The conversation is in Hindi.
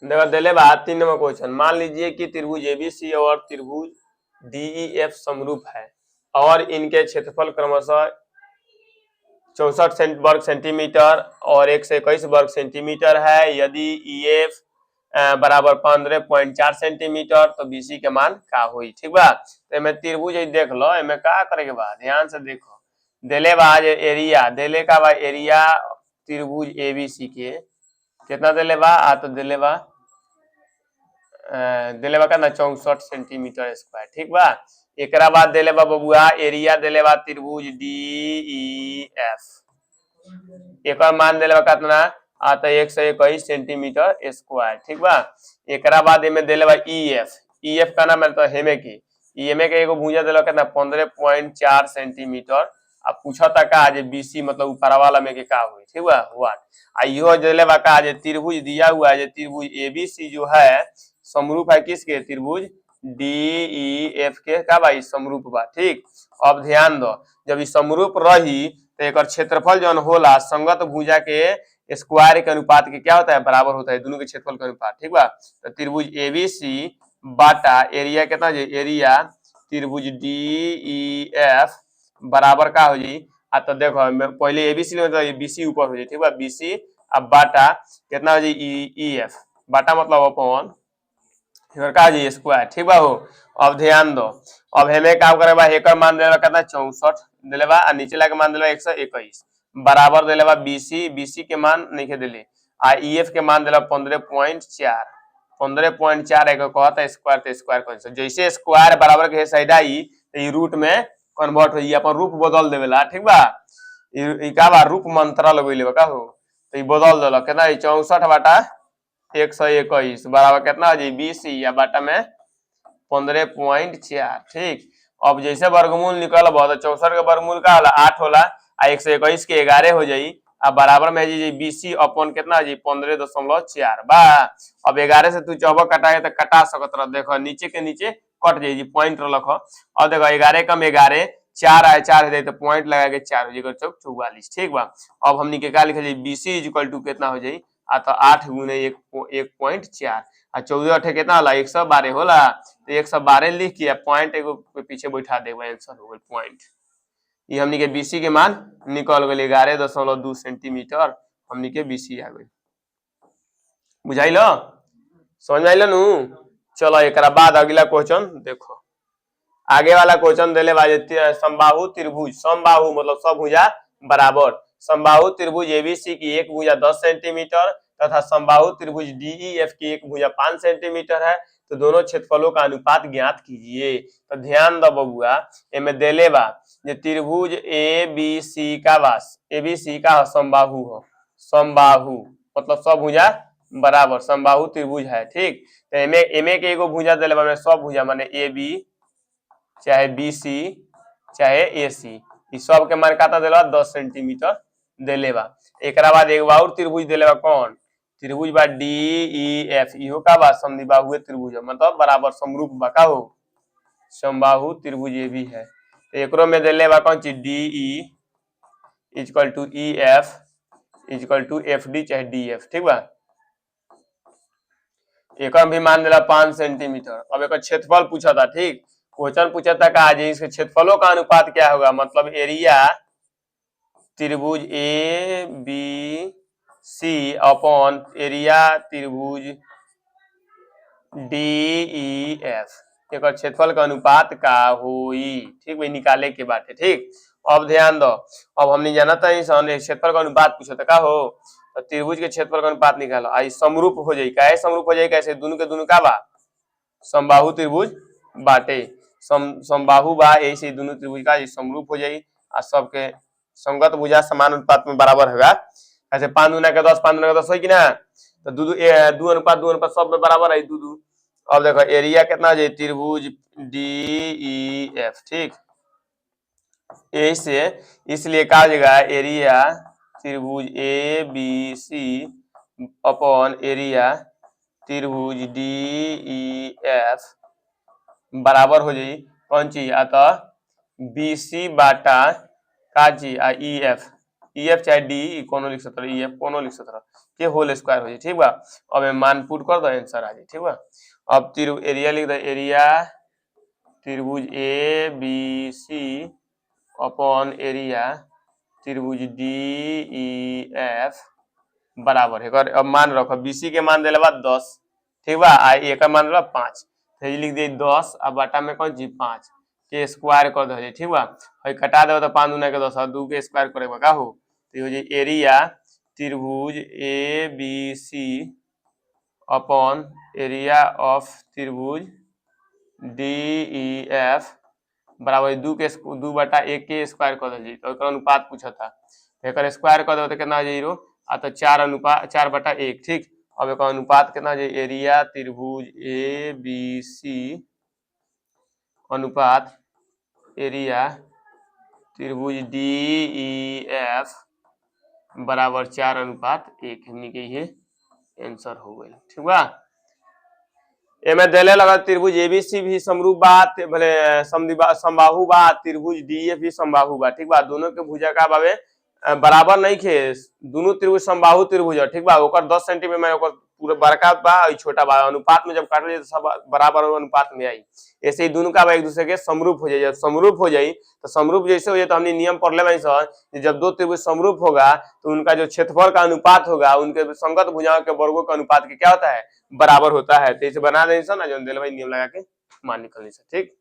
देखो दिले बा 3 नंबर क्वेश्चन। मान लीजिए कि त्रिभुज एबीसी और त्रिभुज डीईएफ समरूप है और इनके क्षेत्रफल क्रमशः 64 वर्ग सेंटीमीटर और 121 वर्ग सेंटीमीटर है। यदि ईएफ बराबर 15.4 सेंटीमीटर तो बीसी के मान का हुई। ठीक बा, तो मैं त्रिभुज देख लो, एमे का करे के बा ध्यान से देखो। दिले बा जे एरिया दिले का बा एरिया त्रिभुज एबीसी के कितना दिले बा तो दिले बा का 64 सेंटीमीटर स्क्वायर। ठीक बा, एकरा बाद दिले बा बबुआ एरिया दिले बा त्रिभुज डीईएफ, एक मान दिले बा कितना तो 121 सेंटीमीटर स्क्वायर। ठीक बा, एकरा बाद एमे दिले बा ईएफ, ईएफ का नाम मतलब हेमे की ईएमए के एगो भुजा दिले कितना 15.4 सेंटीमीटर। अब पूछा था का जे बीसी मतलब ऊपर वाला में के का हुई। ठीक बा, व्हाट आइयो दिले बा का जे त्रिभुज दिया हुआ है, जे त्रिभुज एबीसी जो है समरूप है किसके, त्रिभुज डीईएफ के का भाई समरूप बा। ठीक, अब ध्यान दो, जब ये समरूप रही तो एक क्षेत्रफल जो होला संगत भुजा के स्क्वायर के अनुपात के क्या होता है, बराबर होता है, दोनों के क्षेत्रफल का अनुपात। ठीक बा, तो त्रिभुज एबीसी बाटा एरिया कितना जी, एरिया त्रिभुज डीईएफ बराबर का हो जी तो देखो पहले एबीसी में बीसी ऊपर हो जाए। ठीक बा, बीसी अब बाटा कितना हो जी ईएफ, बाटा मतलब अपॉन का जी स्क्वायर। ठीक बा हो, अब ध्यान दो, अब हमें काम करे बा एकर मान देले कितना 64 देले बा, नीचे ला के मान देले 121 बराबर देले बा बीसी, बीसी के मान नहीं के देले आ ईएफ के मान देला 15.4, 15.4 एक कहता स्क्वायर तो स्क्वायर कैंसिल, जैसे स्क्वायर बराबर के साइड आई तो ये रूट में कन्वर्ट हो जाई, अपन रूप बदल देवेला। ठीक बा, ई का बा रूप मंत्रा लगइले बा का हो, तो ई बदल देला कितना 64 बाटा 121 बराबर कितना हो जाई बीसी या बाटा में 15.4। ठीक, अब जैसे वर्गमूल निकल तो 64 के वर्गमूल का होला 8 होला आ 121 के 11 हो जाई आ बराबर में जी बीसी अपन कितना जी 15.4 बा। अब 11 से तू चौबक कटाए तो कटा सकत रह, देखो नीचे के नीचे कट जाई जी पॉइंट रख। अब देखो 11 कम 11 4 आए 4 हो जाए तो पॉइंट लगा के 4 हो जाएगा 44। ठीक बा, अब हमनी के का लिखल जाई बीसी इक्वल टू कितना हो जाई तो 8 गुने 1.4 आ 14 अठे कितना होला 112 होला, तो 112 लिख के पॉइंट एगो पीछे बैठा देबो, आंसर हो गइल पॉइंट। ये हमनी के बीसी के मान निकल गइल 11.2 सेंटीमीटर हमनी के बीसी आ गइल। बुझाइल, समझ में आइल नु। चलो एकरा बाद अगला क्वेश्चन देखो, आगे वाला क्वेश्चन देले बा समबाहु त्रिभुज, समबाहु मतलब सब भुजा बराबर, समबाहु त्रिभुज एबीसी की एक भुजा 10 सेंटीमीटर तथा समबाहु त्रिभुज डीईएफ की एक भुजा 5 सेंटीमीटर है, तो दोनों क्षेत्रफलों का अनुपात ज्ञात कीजिए। तो ध्यान दो बबुआ, एमे देले बा जे त्रिभुज एबीसी का वास एबीसी का समबाहु हो, समबाहु मतलब सब भुजा बराबर, समबाहु त्रिभुज है। ठीक, तो एमे एमे के एगो भुजा देले बा सब भुजा माने एबी चाहे बीसी चाहे एसी, इस सब के मान काता देले 10 सेंटीमीटर देले बा। एकरा बाद एक और त्रिभुज देले बा कौन, त्रिभुज बा डीईएफ, इहो का बा समद्विबाहुए त्रिभुज मतलब बराबर समरूप बा का हो, समबाहु त्रिभुज ये भी है। तो एकरो में देले बा कौन चीज DE equal to EF equal to FD चाहे डीएफ। ठीक बा, एक भी मान देला 5 सेंटीमीटर। अब एक क्षेत्रफल पूछा था। ठीक, क्वेश्चन पूछा था का जी इसके क्षेत्रफलों का अनुपात क्या होगा, मतलब एरिया त्रिभुज A B C upon area त्रिभुज डीईएफ एक क्षेत्रफल का अनुपात का होई। ठीक भाई, निकाले के बाटे। ठीक, अब ध्यान दो, अब हमने जाना था क्षेत्रफल का अनुपात पूछा था का हो, तो त्रिभुज के क्षेत्रफल का अनुपात निकालो, आई समरूप हो जाए, कैसे समरूप हो जाए, कैसे दोनों के दोनों का बा समबाहु त्रिभुज बाटे, समबाहु बा ऐसे दोनों त्रिभुज का समरूप हो जाई आ सबके संगत भुजा समान अनुपात में बराबर होगा। ऐसे 5 गुना के 10 5 गुना के 10 होई कि ना, तो दू अनुपात सब में बराबर है 2 2। अब देखो एरिया कितना हो जाए त्रिभुज डीईएफ। ठीक, ऐसे इसलिए कहा जाएगा एरिया त्रिभुज A B C upon area त्रिभुज डीईएफ बराबर हो जाई कौन चीज आता बीसी बाटा का जी आ ईएफ EF चाहे D कोनो लिख सकते EF कोनो लिख सकते के होल स्क्वायर हो जाए, ठीक बा। अब मान पुट कर दो, आंसर आ जाए, ठीक बा। अब एरिया लिख दो, एरिया त्रिभुज ABC अपॉन एरिया त्रिभुज DEF बराबर है। अब मान रखो BC के मान दिले बा 10, ठीक बा, आ ए का मान दिले 5, तो ये लिख दे 10 आ बटा में कौन जी 5 के स्क्वायर कर दे, ठीक बा। हई कटा देबो तो 5 दूना के 10 और 2 के स्क्वायर करेबा का हो, तो ये हो जाई एरिया त्रिभुज ABC अपॉन एरिया ऑफ त्रिभुज DEF बराबर 2 बटा 1 के स्क्वायर कर दे, तो एकर अनुपात पूछता, एकर स्क्वायर कर देबो तो कितना आ जाई रो, आ तो 4 बटा 1, ठीक। अब एक अनुपात कितना हो जाए, एरिया त्रिभुज ABC अनुपात एरिया त्रिभुज DEF बराबर 4:1, हमनी के ये आंसर हो गई, ठीक बा। एमे देले लगा त्रिभुज ABC भी समरूप बा, भले समबाहु बा, त्रिभुज DEF भी समबाहु बा, ठीक बा। दोनों के भुजा का बावे बराबर नहीं खे, दोनों त्रिभुज समबाहु त्रिभुज है, ठीक बा। ओकर 10 सेंटीमीटर ओकर पूरा बड़का बा, छोटा बा, अनुपात में जब काट लिए तो सब बराबर अनुपात में आई। ऐसे ही दोनों का एक दूसरे के समरूप हो जाए, जब समरूप हो जाए तो समरूप जैसे हो जाए तो हमने नियम पढ़ ले सर, जब दो त्रिभुज समरूप होगा तो उनका जो क्षेत्रफल का अनुपात होगा उनके संगत भुजाओं के वर्गों का अनुपात क्या होता है, बराबर होता है। तो इसे बना दें सर ना, जो नियम लगा के मान निकलने से, ठीक।